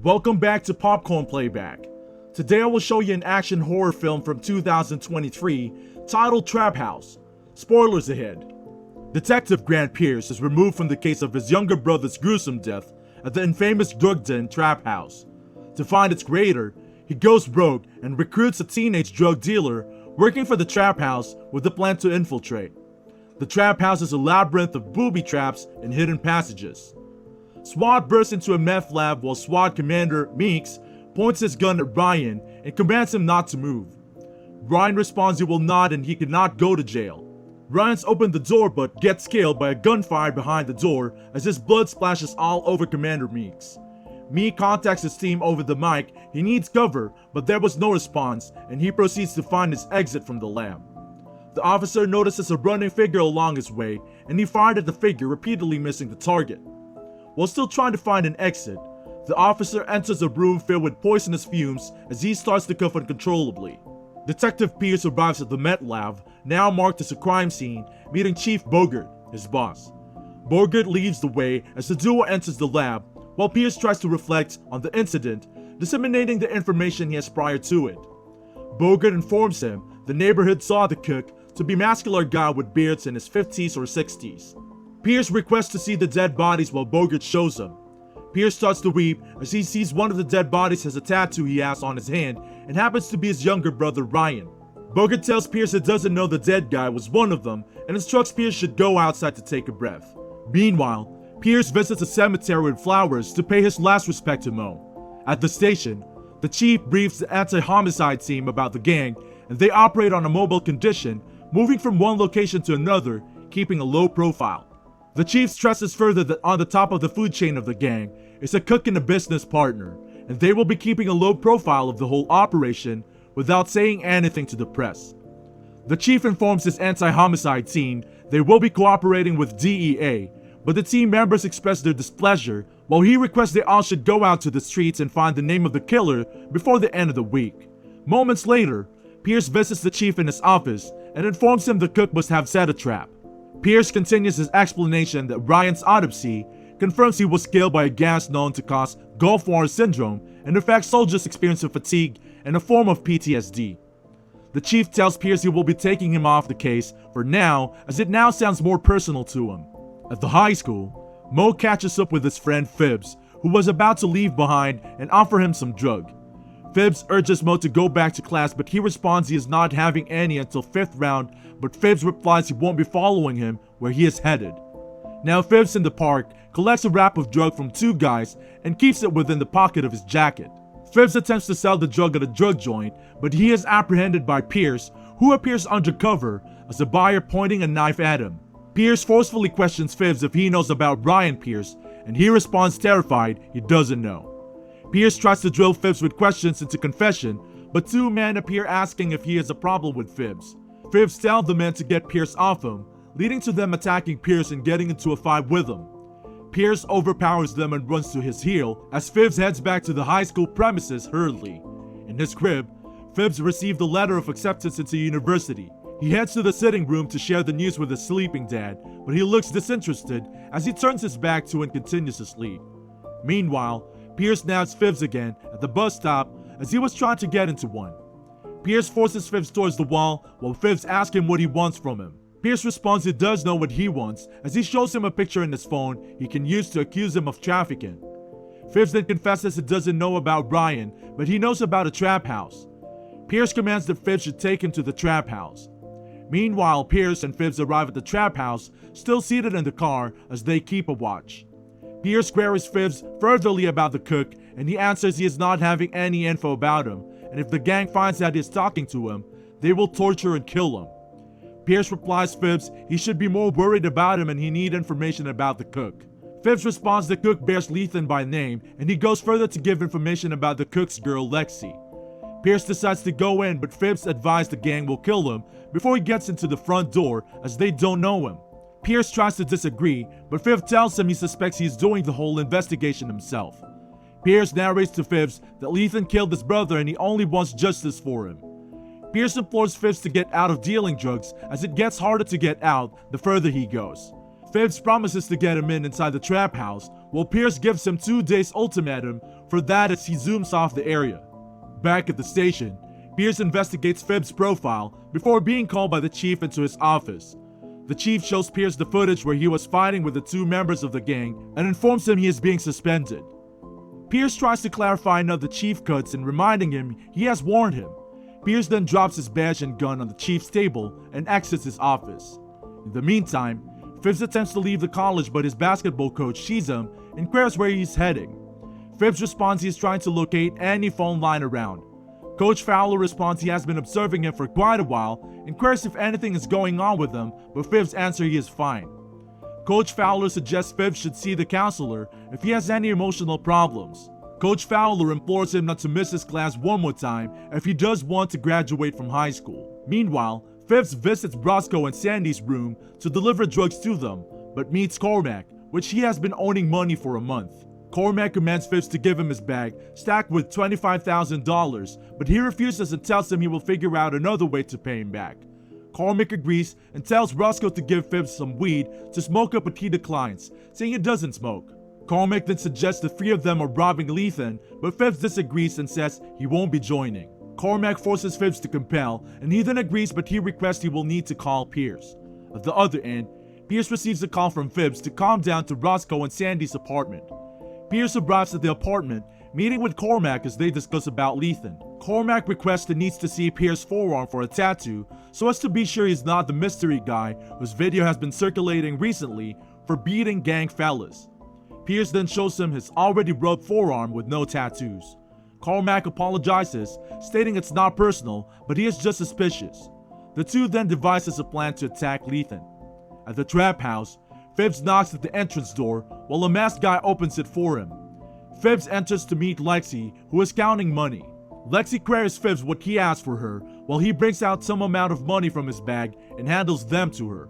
Welcome back to Popcorn Playback. Today I will show you an action horror film from 2023 titled Trap House. Spoilers ahead. Detective Grant Pierce is removed from the case of his younger brother's gruesome death at the infamous drug den Trap House. To find its creator, he goes rogue and recruits a teenage drug dealer working for the Trap House with the plan to infiltrate. The Trap House is a labyrinth of booby traps and hidden passages. SWAT bursts into a meth lab while SWAT Commander Meeks points his gun at Ryan and commands him not to move. Ryan responds he will not and he cannot go to jail. Ryan's opened the door but gets killed by a gunfire behind the door as his blood splashes all over Commander Meeks. Meek contacts his team over the mic, he needs cover, but there was no response and he proceeds to find his exit from the lab. The officer notices a running figure along his way and he fired at the figure, repeatedly missing the target. While still trying to find an exit, the officer enters a room filled with poisonous fumes as he starts to cough uncontrollably. Detective Pierce arrives at the meth lab, now marked as a crime scene, meeting Chief Bogart, his boss. Bogart leads the way as the duo enters the lab, while Pierce tries to reflect on the incident, disseminating the information he has prior to it. Bogart informs him the neighborhood saw the cook to be a muscular guy with beards in his 50s or 60s. Pierce requests to see the dead bodies while Bogart shows him. Pierce starts to weep as he sees one of the dead bodies has a tattoo he has on his hand and happens to be his younger brother Ryan. Bogart tells Pierce he doesn't know the dead guy was one of them and instructs Pierce should go outside to take a breath. Meanwhile, Pierce visits a cemetery with flowers to pay his last respect to Mo. At the station, the chief briefs the anti-homicide team about the gang and they operate on a mobile condition, moving from one location to another, keeping a low profile. The chief stresses further that on the top of the food chain of the gang is a cook and a business partner, and they will be keeping a low profile of the whole operation without saying anything to the press. The chief informs his anti-homicide team they will be cooperating with DEA, but the team members express their displeasure while he requests they all should go out to the streets and find the name of the killer before the end of the week. Moments later, Pierce visits the chief in his office and informs him the cook must have set a trap. Pierce continues his explanation that Ryan's autopsy confirms he was killed by a gas known to cause Gulf War syndrome and in fact soldiers experience fatigue and a form of PTSD. The chief tells Pierce he will be taking him off the case for now as it now sounds more personal to him. At the high school, Mo catches up with his friend Phibbs, who was about to leave behind and offer him some drug. Phibbs urges Mo to go back to class but he responds he is not having any until 5th round, but Phibbs replies he won't be following him where he is headed. Now Phibbs in the park collects a wrap of drug from two guys and keeps it within the pocket of his jacket. Phibbs attempts to sell the drug at a drug joint, but he is apprehended by Pierce, who appears undercover as a buyer pointing a knife at him. Pierce forcefully questions Phibbs if he knows about Ryan Pierce, and he responds terrified he doesn't know. Pierce tries to drill Phibbs with questions into confession, but two men appear asking if he has a problem with Phibbs. Phibbs tells the men to get Pierce off him, leading to them attacking Pierce and getting into a fight with him. Pierce overpowers them and runs to his heel as Phibbs heads back to the high school premises hurriedly. In his crib, Phibbs received a letter of acceptance into university. He heads to the sitting room to share the news with his sleeping dad, but he looks disinterested as he turns his back to and continues to sleep. Meanwhile, Pierce nags Phibbs again at the bus stop as he was trying to get into one. Pierce forces Phibbs towards the wall while Phibbs asks him what he wants from him. Pierce responds he does know what he wants as he shows him a picture in his phone he can use to accuse him of trafficking. Phibbs then confesses he doesn't know about Ryan, but he knows about a trap house. Pierce commands that Phibbs should take him to the trap house. Meanwhile, Pierce and Phibbs arrive at the trap house, still seated in the car as they keep a watch. Pierce queries Phibbs furtherly about the cook and he answers he is not having any info about him, and if the gang finds out he is talking to him, they will torture and kill him. Pierce replies Phibbs he should be more worried about him and he need information about the cook. Phibbs responds the cook bears Lethan by name and he goes further to give information about the cook's girl Lexi. Pierce decides to go in but Phibbs advises the gang will kill him before he gets into the front door as they don't know him. Pierce tries to disagree, but Phibbs tells him he suspects he is doing the whole investigation himself. Pierce narrates to Phibbs that Lethan killed his brother and he only wants justice for him. Pierce implores Phibbs to get out of dealing drugs as it gets harder to get out the further he goes. Phibbs promises to get him inside the trap house, Well, Pierce gives him 2 days ultimatum for that as he zooms off the area. Back at the station, Pierce investigates Phibbs' profile before being called by the chief into his office. The chief shows Pierce the footage where he was fighting with the 2 members of the gang and informs him he is being suspended. Pierce tries to clarify another chief cuts and reminding him he has warned him. Pierce then drops his badge and gun on the chief's table and exits his office. In the meantime, Phibbs attempts to leave the college but his basketball coach sees him and inquires where he's heading. Phibbs responds he is trying to locate any phone line around. Coach Fowler responds he has been observing him for quite a while, inquires if anything is going on with him, but Phibbs answers he is fine. Coach Fowler suggests Phibbs should see the counselor if he has any emotional problems. Coach Fowler implores him not to miss his class one more time if he does want to graduate from high school. Meanwhile, Phibbs visits Roscoe and Sandy's room to deliver drugs to them, but meets Cormac, which he has been owning money for a month. Cormac commands Phibbs to give him his bag, stacked with $25,000, but he refuses and tells him he will figure out another way to pay him back. Cormac agrees and tells Roscoe to give Phibbs some weed to smoke up, but he declines, saying he doesn't smoke. Cormac then suggests the 3 of them are robbing Lethan, but Phibbs disagrees and says he won't be joining. Cormac forces Phibbs to compel, and he then agrees, but he requests he will need to call Pierce. At the other end, Pierce receives a call from Phibbs to calm down to Roscoe and Sandy's apartment. Pierce arrives at the apartment, meeting with Cormac as they discuss about Lethan. Cormac requests and needs to see Pierce's forearm for a tattoo so as to be sure he's not the mystery guy whose video has been circulating recently for beating gang fellas. Pierce then shows him his already rubbed forearm with no tattoos. Cormac apologizes, stating it's not personal, but he is just suspicious. The 2 then devises a plan to attack Lethan. At the trap house, Phibbs knocks at the entrance door while a masked guy opens it for him. Phibbs enters to meet Lexi, who is counting money. Lexi queries Phibbs what he asked for her while he brings out some amount of money from his bag and handles them to her.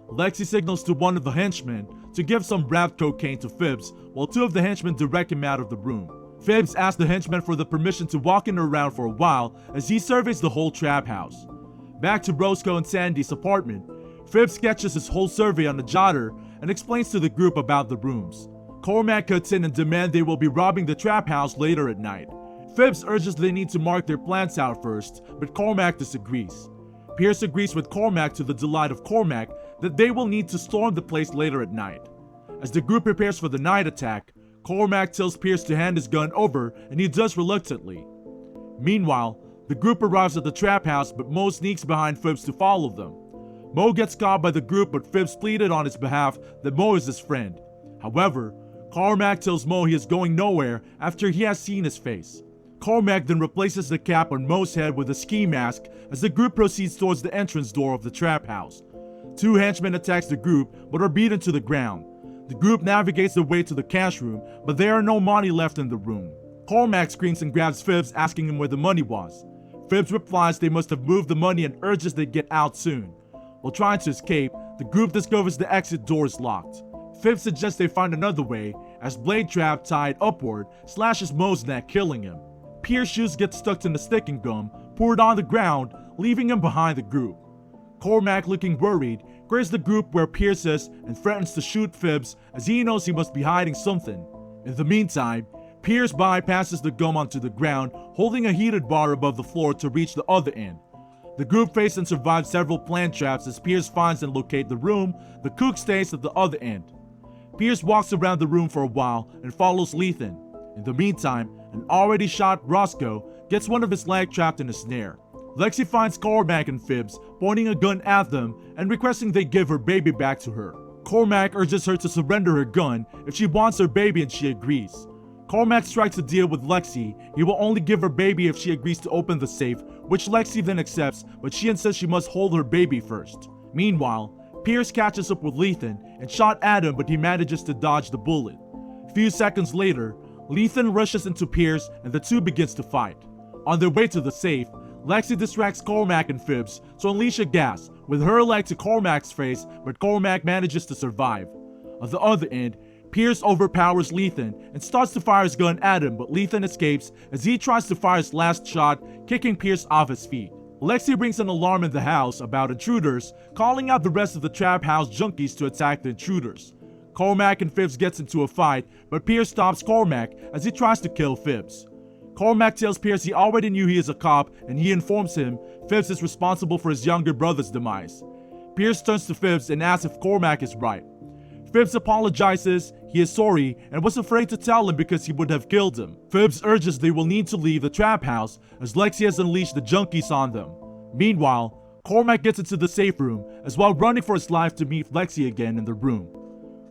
Lexi signals to one of the henchmen to give some wrapped cocaine to Phibbs while 2 of the henchmen direct him out of the room. Phibbs asks the henchman for the permission to walk in around for a while as he surveys the whole trap house. Back to Roscoe and Sandy's apartment, Phibbs sketches his whole survey on a jotter and explains to the group about the rooms. Cormac cuts in and demands they will be robbing the trap house later at night. Phibbs urges they need to mark their plans out first, but Cormac disagrees. Pierce agrees with Cormac to the delight of Cormac that they will need to storm the place later at night. As the group prepares for the night attack, Cormac tells Pierce to hand his gun over and he does reluctantly. Meanwhile, the group arrives at the trap house but Mo sneaks behind Phibbs to follow them. Mo gets caught by the group but Phibbs pleaded on his behalf that Mo is his friend. However, Cormac tells Mo he is going nowhere after he has seen his face. Cormac then replaces the cap on Mo's head with a ski mask as the group proceeds towards the entrance door of the trap house. 2 henchmen attacks the group but are beaten to the ground. The group navigates their way to the cash room, but there are no money left in the room. Cormac screams and grabs Phibbs, asking him where the money was. Phibbs replies they must have moved the money and urges they get out soon. While trying to escape, the group discovers the exit door is locked. Phibbs suggests they find another way, as blade trap tied upward slashes Mo's neck, killing him. Pierce's shoes get stuck in the sticking gum, poured on the ground, leaving him behind the group. Cormac, looking worried, queries the group where Pierce is and threatens to shoot Phibbs as he knows he must be hiding something. In the meantime, Pierce bypasses the gum onto the ground, holding a heated bar above the floor to reach the other end. The group face and survive several plant traps as Pierce finds and locates the room. The cook stays at the other end. Pierce walks around the room for a while and follows Lethan. In the meantime, an already shot Roscoe gets one of his legs trapped in a snare. Lexi finds Cormac and Phibbs pointing a gun at them and requesting they give her baby back to her. Cormac urges her to surrender her gun if she wants her baby and she agrees. Cormac strikes a deal with Lexi. He will only give her baby if she agrees to open the safe, which Lexi then accepts, but she insists she must hold her baby first. Meanwhile, Pierce catches up with Lethan and shot at him, but he manages to dodge the bullet. A few seconds later, Lethan rushes into Pierce and the 2 begins to fight. On their way to the safe, Lexi distracts Cormac and Phibbs to unleash a gas with her leg to Cormac's face, but Cormac manages to survive. On the other end, Pierce overpowers Lethan and starts to fire his gun at him, but Lethan escapes as he tries to fire his last shot, kicking Pierce off his feet. Lexi brings an alarm in the house about intruders, calling out the rest of the trap house junkies to attack the intruders. Cormac and Phibbs gets into a fight, but Pierce stops Cormac as he tries to kill Phibbs. Cormac tells Pierce he already knew he is a cop, and he informs him Phibbs is responsible for his younger brother's demise. Pierce turns to Phibbs and asks if Cormac is right. Phibbs apologizes, he is sorry, and was afraid to tell him because he would have killed him. Phibbs urges they will need to leave the trap house as Lexi has unleashed the junkies on them. Meanwhile, Cormac gets into the safe room as while running for his life to meet Lexi again in the room.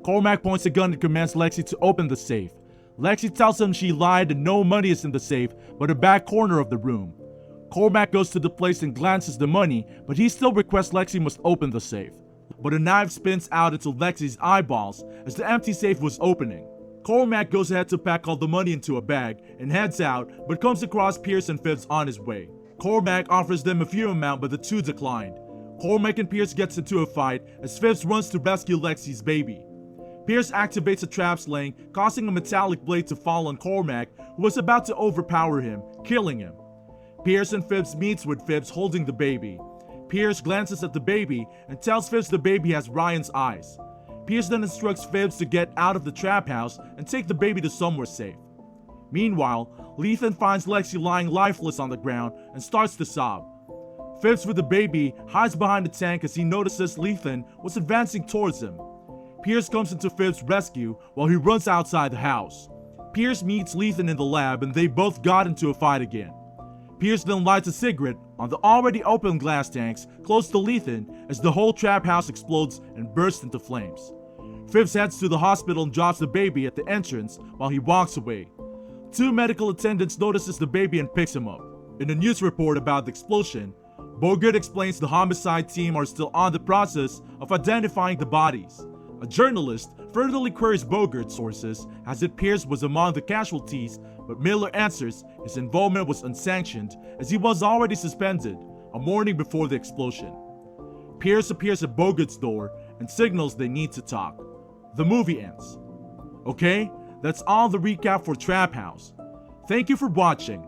Cormac points a gun and commands Lexi to open the safe. Lexi tells him she lied and no money is in the safe but a back corner of the room. Cormac goes to the place and glances the money, but he still requests Lexi must open the safe. But a knife spins out into Lexi's eyeballs as the empty safe was opening. Cormac goes ahead to pack all the money into a bag and heads out, but comes across Pierce and Phibbs on his way. Cormac offers them a few amount, but the two declined. Cormac and Pierce gets into a fight as Phibbs runs to rescue Lexi's baby. Pierce activates a trap sling, causing a metallic blade to fall on Cormac, who was about to overpower him, killing him. Pierce and Phibbs meets with Phibbs holding the baby. Pierce glances at the baby and tells Phibbs the baby has Ryan's eyes. Pierce then instructs Phibbs to get out of the trap house and take the baby to somewhere safe. Meanwhile, Lethan finds Lexi lying lifeless on the ground and starts to sob. Phibbs with the baby hides behind the tank as he notices Lethan was advancing towards him. Pierce comes into Phibbs' rescue while he runs outside the house. Pierce meets Lethan in the lab and they both got into a fight again. Pierce then lights a cigarette on the already open glass tanks close to Lethan as the whole trap house explodes and bursts into flames. Phibbs heads to the hospital and drops the baby at the entrance while he walks away. Two medical attendants notices the baby and picks him up. In a news report about the explosion, Bogart explains the homicide team are still on the process of identifying the bodies. A journalist furtherly queries Bogart's sources as it Pierce was among the casualties, but Miller answers his involvement was unsanctioned as he was already suspended a morning before the explosion. Pierce appears at Bogart's door and signals they need to talk. The movie ends. Okay, that's all the recap for Trap House. Thank you for watching.